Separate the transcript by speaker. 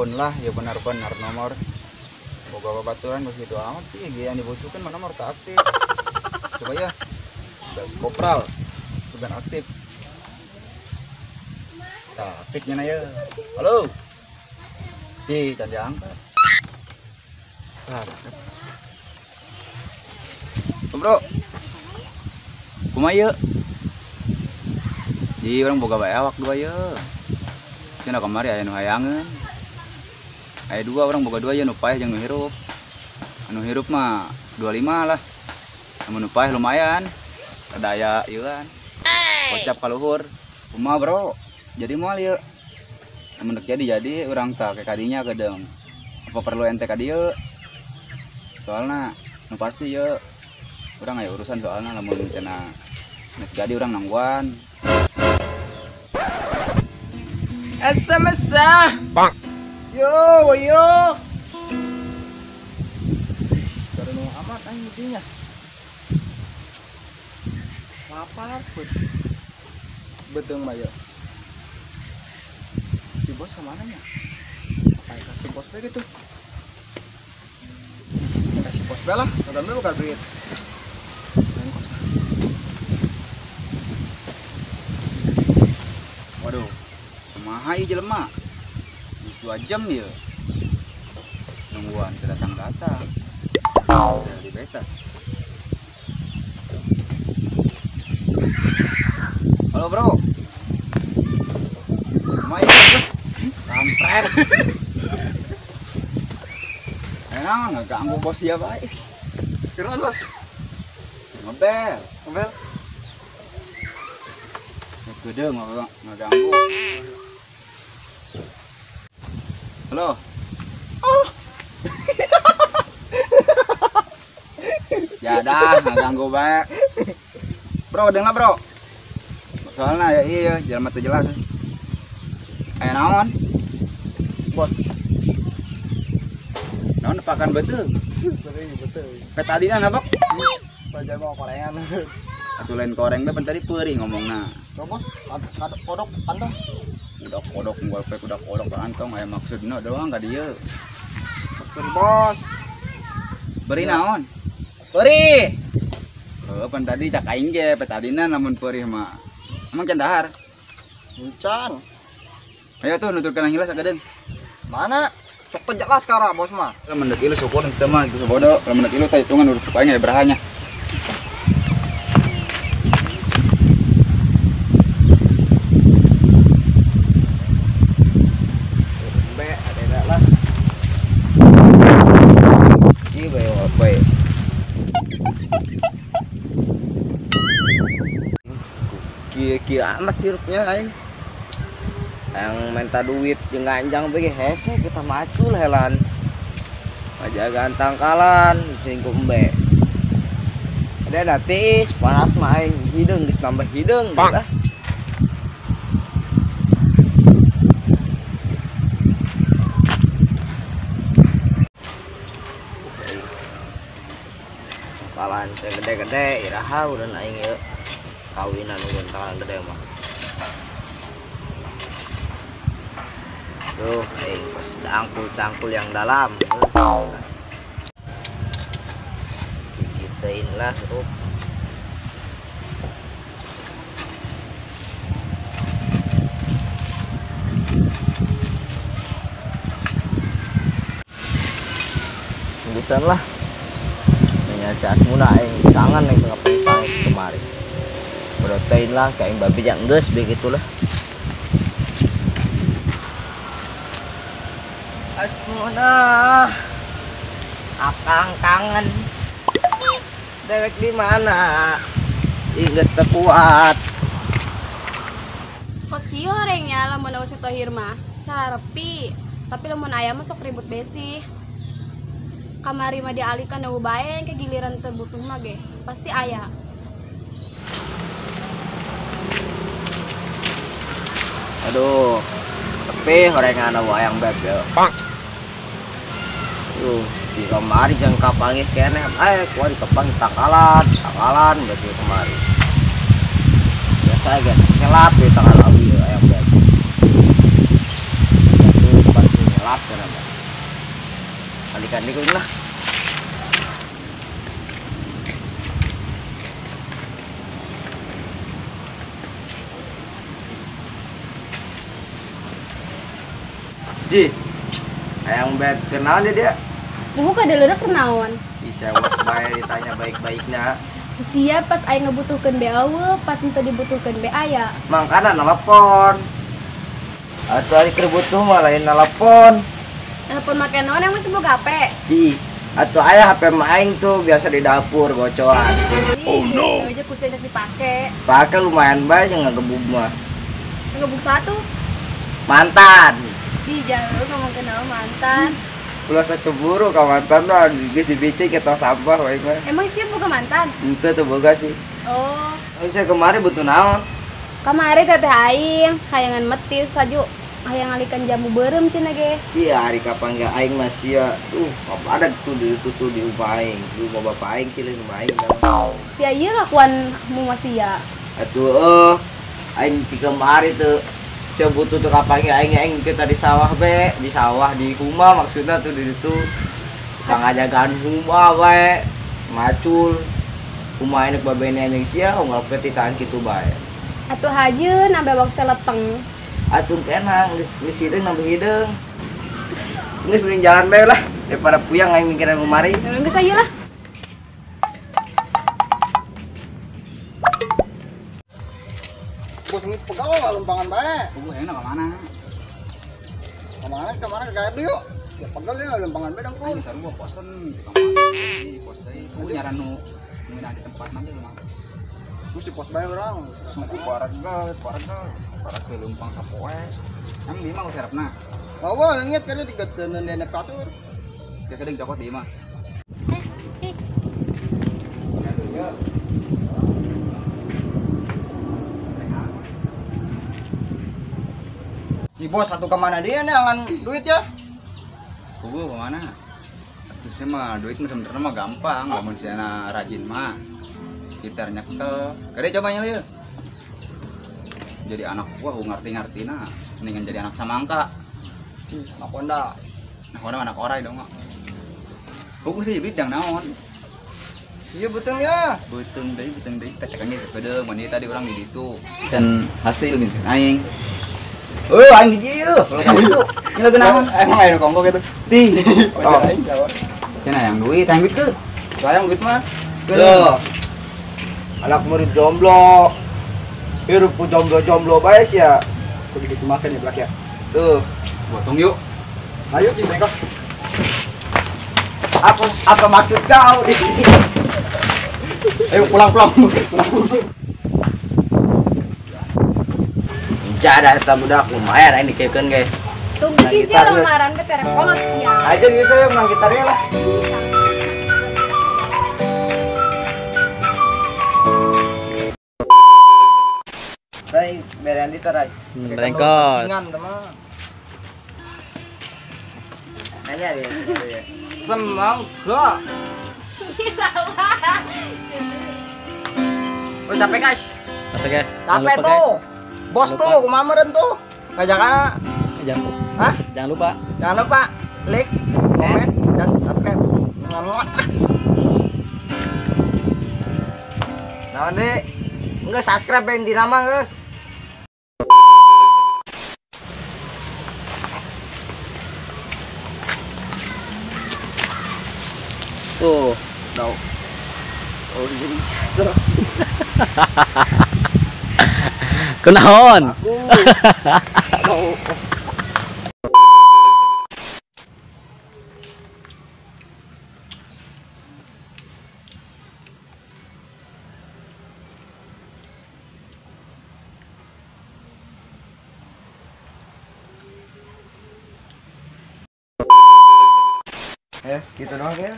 Speaker 1: mohon lah ya benar-benar nomor boga babaturan begitu amat sih yang dibutuhkan mana nomor tak aktif coba ya kopral sudah aktif tak aktifnya na ya halo jangan diangkat bro kumaya di orang boga bae awak dua ya cenah kamari aya nu hayangeun aya dua orang boga dua ya nu paeh jeung nu hirup mah 25 lah mun nu paeh lumayan ada aya ieu kan kocap ka luhur kumaha bro jadi moal ieu mun jadi urang tah ke kadinya kedeung apa perlu ente ka dieu soalna nu pasti ieu urang aya urusan soalna lamun cenah jadi urang nangguan SMS bang yo karena amat anjingnya lapar betul mah ya si bos kemana nya apa yang kasih bos begitu kasih bos belah udah bukan duit waduh mahai jelema bis 2 jam ya nungguan datang dari beta halo bro main kampret enak nggak ganggu bos ya baik keren bos ngebel gede nggak ganggu halo ya dah nggak ganggu baik bro dengar bro soalnya ya iya jalan mata jelas kayak naon bos naon pakan betul petadina nabok belajar mau korengan atau lain koreng deh tadi peuring ngomongna bos kodok pantong udah kodok kantong aya maksudna doang ka dieu bos beri naon beri pan tadi cak aing ge petadina namun perih mah emang can dahar encan ayo tuh nuturkeun hilas sakedeung mana sok jelas kara bos mah lamun deuk ieu syukur teu mah itu bodo lamun deuk ieu teh hitungan urut suka aing aya berahanya kia amat sirupnya aing yang minta duit jeung ganjang bege hese kita macul helan aja gantang kalan singku embe ada datis panas main hideung geus nambah hideung jelas kalan gede-gede iraha udah aing ieu kawinan ulun tangan gede mah tuh pas cangkul yang dalam gigitain lah tuh bukan lah menyacas muna yang tangan yang ngapain kemarin protein lah kayak babi yang geus begitulah asmuna akang kangen dewek di mana geus teu kuat
Speaker 2: kos kieu orangnya lamun si Tohir mah sararepi tapi lamun aya mah sok ribut besi kamari mah dialihkan nu bae ke giliran teu butuh mah ge pasti aya.
Speaker 3: Aduh, tapi gorengan wayang beb ya. Di kamari jeung kapangih keneh, kuat di kapang takalan berarti kemari. Biasa ge ngelap di tangan awi ayam beb. Itu pasti ngelap maaf ya Mbak. Balikan dikit lah. Ji, yang bed kenal dia.
Speaker 2: Buku kada leunak kenaon.
Speaker 3: Bisa bayar ditanya baik-baiknya.
Speaker 2: Sia pas aya ngebutuhkeun be eueuh, pas henteu dibutuhkeun be aya.
Speaker 3: Mangkana nelpon. Atuh ari keur butuh mah lain nelpon.
Speaker 2: Telepon make naon yang masih boga HP?
Speaker 3: Di, atuh aya HP maing tuh biasa di dapur bocoran.
Speaker 2: Oh no. Aja kusenyak dipake.
Speaker 3: Pakai lumayan bae yang ngegebug mah.
Speaker 2: Ngebuk satu.
Speaker 3: Mantan.
Speaker 2: Ih, jangan lu ngomong kenal mantan.
Speaker 3: Ulah keburu ka mantan mah geus dibicik kita sampah wae mah.
Speaker 2: Emang sih boga mantan?
Speaker 3: Henteu tuh boga sih.
Speaker 2: Oh,
Speaker 3: Saya kemari butuh naon?
Speaker 2: kamari teteh aing hayangan metis saju hayang ngalikan jamu beureum cenah ge.
Speaker 3: Iya hari kapan gak aing masih ya. Ada tuh di rumah aing. Di rumah bapak aing sih di rumah aing.
Speaker 2: Sia ieu lakuan mu masih ya.
Speaker 3: Atuh aing ti kemari tuh saya butuh tuh kapan gak aing kita di sawah di rumah maksudnya tuh di situ. Kang ngajagaan rumah bae. Macul. Rumah ini babene anjing sia unggal petitan kitu bae.
Speaker 2: Atuh hajeun na bewak selepeng.
Speaker 3: Atuh kenang geus hideung nambah hideung. Geus mending jalan bae lah daripada puyang aing mikiran kemari.
Speaker 2: Geus aja lah.
Speaker 1: Bos ngit pegawai lah lempangan bae. Gue enak kemana? Kemana ke KRD yuk. Ya pegal ya lempangan bae dong pun. Ini sarua posen di kamar. Pos deui. Ku nyaran nu ngeuna di tempat nanti mah. Terus di pos bae urang. Sungku parah ke lempang sapoe. Emang di mah usarapna. Bawa ngit kada digeuteuneun di enep kasur. Dia kadang cokot di mah. Si bos satu kemana dia nih angan duit ya? Gua kemana? Terus mah duit mah sebenarnya mah gampang, lamun si anak rajin mah. Kita nyekel, kade cobanya lieu. Jadi anak gua ngerti nah, mendingan jadi anak samangka. Anak Honda. Anak orai dong mah. Gua sih bidang naon? Iya betul ya. Betul deui kita cekannya beda mani tadi orang di ditu. Dan hasil nih aing. Oh, aing di dieu. Kalau kamu itu, ini lagi naon? Emang aing kongko gitu. Di. Oh, aing jawab. Cenah yang duit tuh. Sayang duit mah. Tuh. Anak murid jomblo. Hirup ku jomblo bae sih ya. Kudu gitu makan ya Blak ya. Tuh, potong yuk. Ayo kita bengkok. Apa maksud kau? Ayo pulang. Jada eta budak lumayan ini dikekeun ge.
Speaker 2: Tunggu sih lamaran ke terek kolot ya.
Speaker 3: Aja gitu ya menang gitarnya lah. Rai, berian di tarai.
Speaker 4: Rengkos.
Speaker 3: Nanya dia. Semangka. Oh, capek guys.
Speaker 4: Capek
Speaker 3: Capek tuh. Bos tuh, kumaha tuh. Ngajakana.
Speaker 4: Jangan lupa.
Speaker 3: Jangan lupa like, komen, dan subscribe. Nah, nih, enggak subscribe yang di nama, guys. Tuh, tahu. Oh, jadi jasa.
Speaker 4: Kenaon?
Speaker 3: Tahu. Gitu doang ya.